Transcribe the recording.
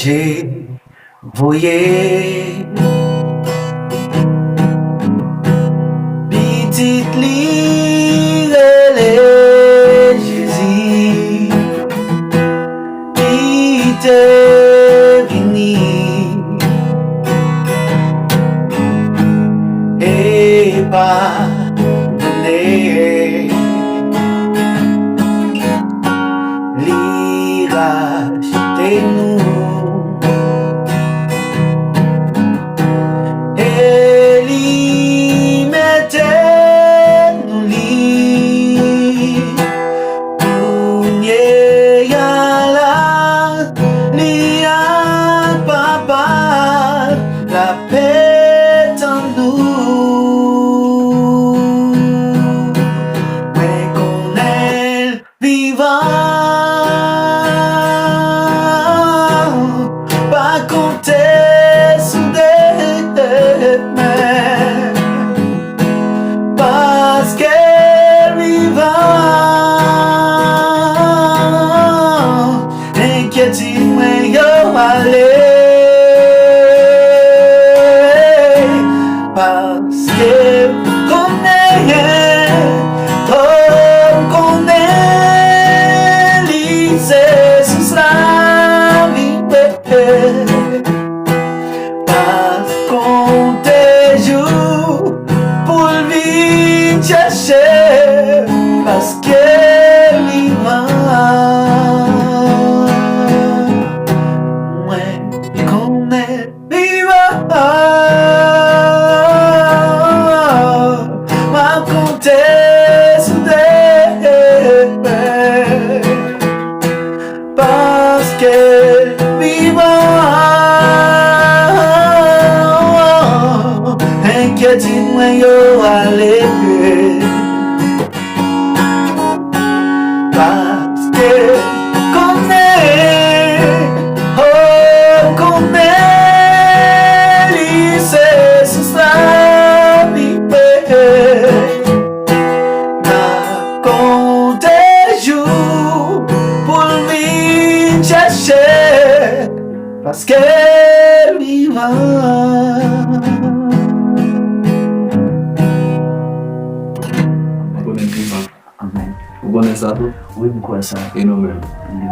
j'ai voyé petite ligne les Jésus qui t'est venu et pardonné racheter-nous et l'y mettait nous lit pour n'y aller l'y a papa la paix en nous mais qu'on est vivant compter sous des mains parce qu'elle vivant inquiétude yo aller parce qu'elle connaît lisez sous la vie parce qu'on te joue pour le vite chercher parce qu'elle vivant ouais qu'on est vivant m'a compté sous des parce qu'elle vivant inquiétude yo aller parce que connaît lycée sous la vie n'a compté jour pour lui chercher parce qu'elle vivant. Amen. Amen. Uko na sato? Wewe mko sawa. Ino wewe. Ndio